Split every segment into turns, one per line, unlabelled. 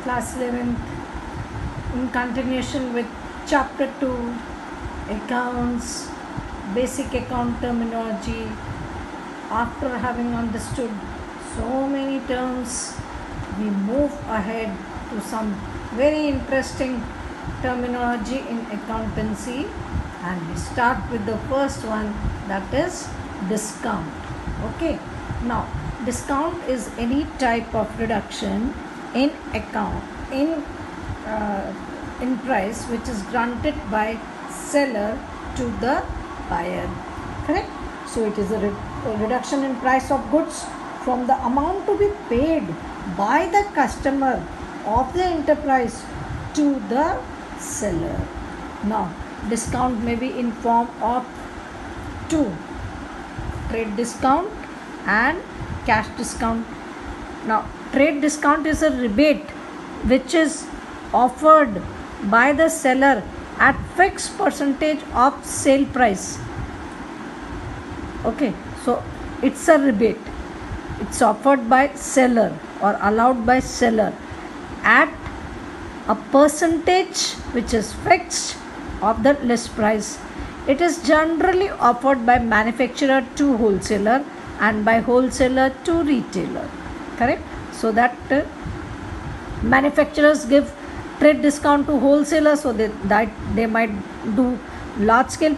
Class 11th, in continuation with chapter 2, accounts, basic account terminology. After having understood so many terms, we move ahead to some very interesting terminology in accountancy, and we start with the first one, that is discount. Okay, now discount is any type of reduction in price which is granted by seller to the buyer. Correct? So it is a reduction in price of goods from the amount to be paid by the customer of the enterprise to the seller. Now discount may be in form of two: trade discount and cash discount. Now trade discount is a rebate which is offered by the seller at fixed percentage of sale price. Okay, so it's a rebate. It's offered by seller or allowed by seller at a percentage which is fixed of the list price. It is generally offered by manufacturer to wholesaler and by wholesaler to retailer. Correct? So that manufacturers give trade discount to wholesalers, so that they might do large scale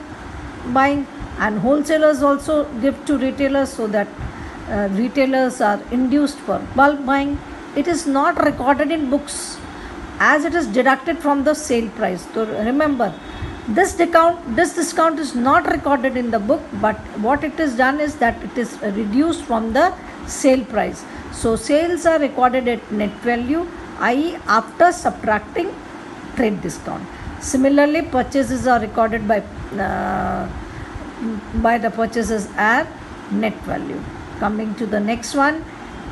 buying, and wholesalers also give to retailers, so that retailers are induced for bulk buying. It is not recorded in books as it is deducted from the sale price. So remember, this discount is not recorded in the book, but what it is done is that it is reduced from the sale price. So sales are recorded at net value, i.e. after subtracting trade discount. Similarly, purchases are recorded by the purchases at net value. Coming to the next one,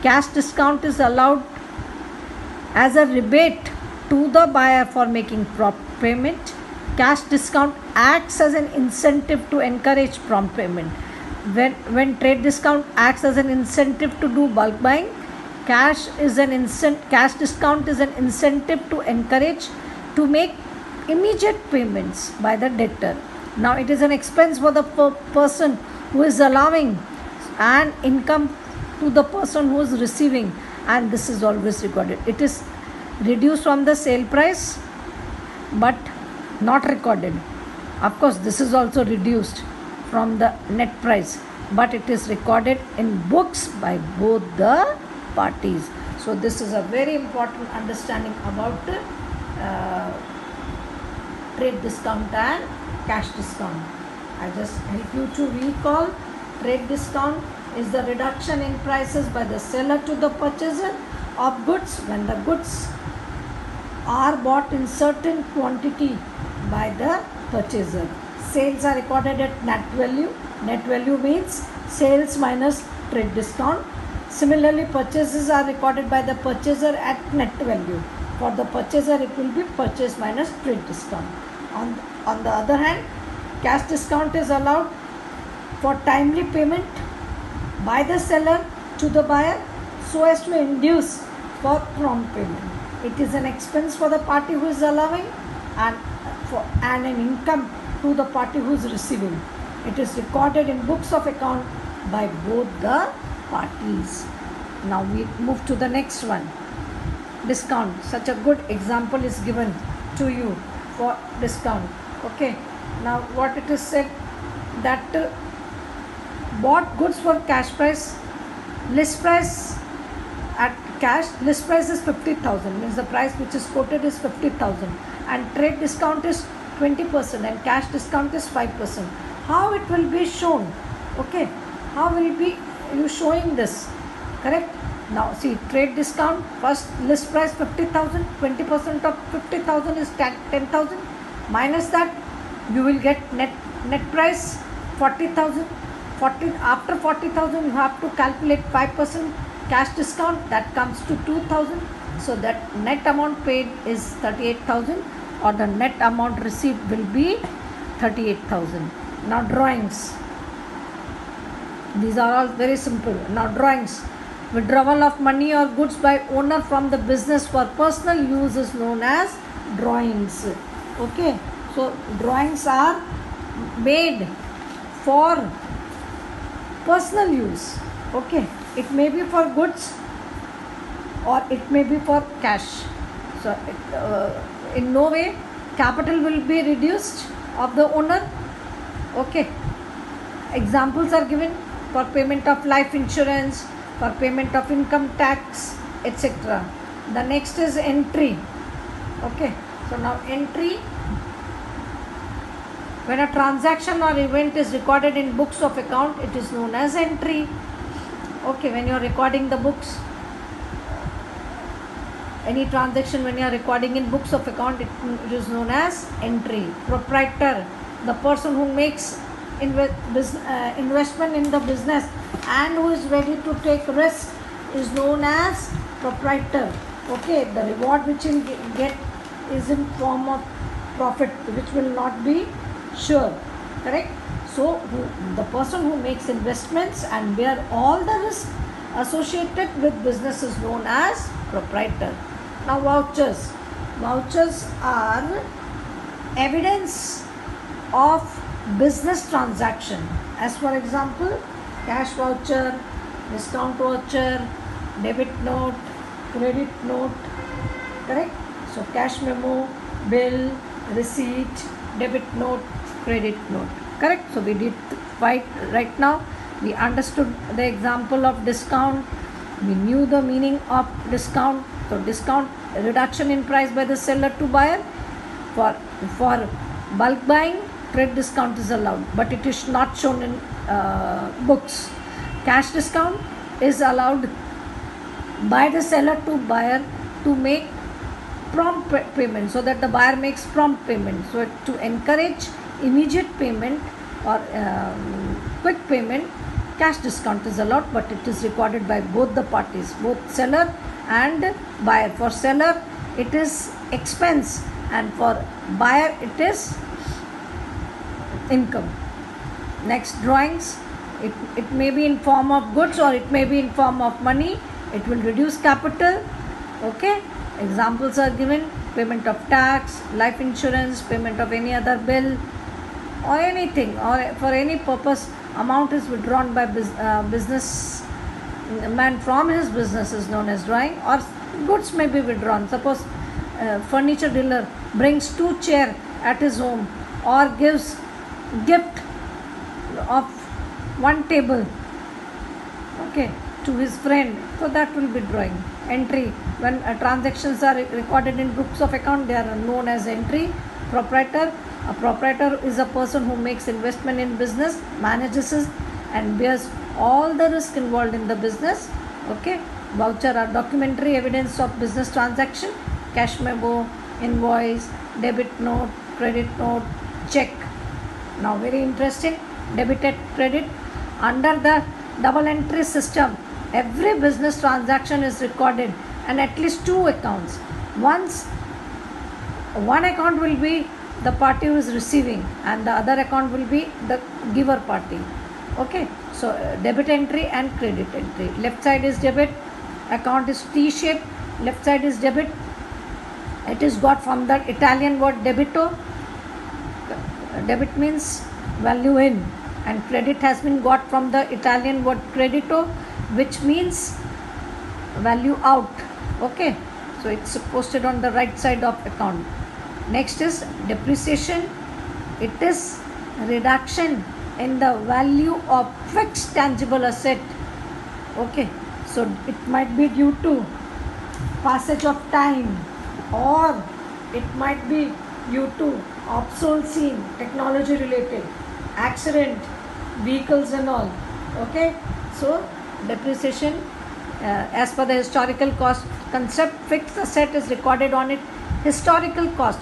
cash discount is allowed as a rebate to the buyer for making prompt payment. Cash discount acts as an incentive to encourage prompt payment. When trade discount acts as an incentive to do bulk buying, cash discount is an incentive to encourage to make immediate payments by the debtor. Now it is an expense for the person who is allowing and income to the person who is receiving, and this is always recorded. It is reduced from the sale price but not recorded. Of course, this is also reduced from the net price, but it is recorded in books by both the parties. So this is a very important understanding about trade discount and cash discount. I just help you to recall. Trade discount is the reduction in prices by the seller to the purchaser of goods when the goods are bought in certain quantity by the purchaser. Sales are recorded at net value. Net value means sales minus trade discount. Similarly, purchases are recorded by the purchaser at net value. For the purchaser, it will be purchase minus trade discount. On the other hand, cash discount is allowed for timely payment by the seller to the buyer so as to induce for prompt payment. It is an expense for the party who is allowing and an income to the party who is receiving. It is recorded in books of account by both the parties. Now we move to the next one. Discount. Such a good example is given to you for discount. Okay. Now what it is said, that bought goods for cash price, list price at cash, list price is 50,000, means the price which is quoted is 50,000, and trade discount is 20% and cash discount is 5%. How it will be shown? Okay, how will be you showing this? Correct? Now see, trade discount, first list price 50,000, 20% of 50,000 is 10,000, minus that you will get net price 40,000. After 40,000 you have to calculate 5% cash discount, that comes to 2,000. So that net amount paid is 38,000, or the net amount received will be 38,000. Now drawings. These are all very simple. Now drawings. Withdrawal of money or goods by owner from the business for personal use is known as drawings. Okay, so drawings are made for personal use. Okay, it may be for goods or it may be for cash. So in no way capital will be reduced of the owner. Okay, examples are given for payment of life insurance, for payment of income tax, etc. The next is entry. Okay, so now entry, when a transaction or event is recorded in books of account, it is known as entry. Okay, when you are recording the books, any transaction when you are recording in books of account, it is known as entry. Proprietor, the person who makes investment in the business and who is ready to take risk, is known as proprietor. Okay, the reward which he will get is in form of profit, which will not be sure. Correct? So the person who makes investments and bear all the risk associated with business is known as proprietor. Now vouchers. Vouchers are evidence of business transaction, as for example cash voucher, discount voucher, debit note, credit note. Correct? So cash memo, bill, receipt, debit note, credit note. Correct? So we did right now. We understood the example of discount. We knew the meaning of discount. So discount, reduction in price by the seller to buyer. For bulk buying, trade discount is allowed, but it is not shown in books. Cash discount is allowed by the seller to buyer to make prompt payment, so that the buyer makes prompt payment. So to encourage immediate payment or quick payment, cash discount is allowed, but it is recorded by both the parties, both seller and buyer. For seller it is expense, and for buyer it is income. Next, drawings. It may be in form of goods or it may be in form of money. It will reduce capital. Okay, examples are given: payment of tax, life insurance, payment of any other bill, or anything, or for any purpose amount is withdrawn by business man from his business is known as drawing. Or goods may be withdrawn. Suppose furniture dealer brings 2 chairs at his home, or gives gift of 1 table, okay, to his friend, so that will be drawing. Entry, when transactions are recorded in books of account, they are known as entry. Proprietor, a proprietor is a person who makes investment in business, manages it, and bears all the risk involved in the business. Okay, voucher are documentary evidence of business transaction: cash memo, invoice, debit note, credit note, check. Now very interesting, debited credit. Under the double entry system, every business transaction is recorded and at least 2 accounts. Once one account will be the party who is receiving and the other account will be the giver party. Okay, so debit entry and credit entry. Left side is debit, account is T-shaped, left side is debit. It is got from the Italian word debito. Debit means value in, and credit has been got from the Italian word credito, which means value out. Okay, so it's posted on the right side of account. Next is depreciation. It is reduction in the value of fixed tangible asset. Okay, so it might be due to passage of time, or it might be due to obsolescence, technology related, accident, vehicles and all. Okay, so depreciation, as per the historical cost concept, fixed asset is recorded on its historical cost,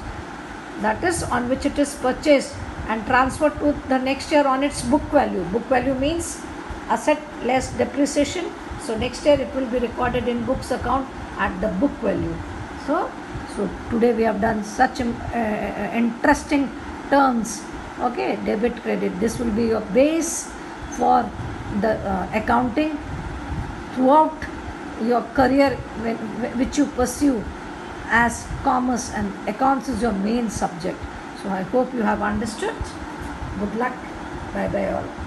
that is on which it is purchased, and transferred to the next year on its book value. Book value means asset less depreciation. So next year it will be recorded in books account at the book value. So today we have done such interesting terms. Okay, debit, credit. This will be your base for the accounting throughout your career which you pursue as commerce, and accounts is your main subject. So I hope you have understood. Good luck. Bye bye all.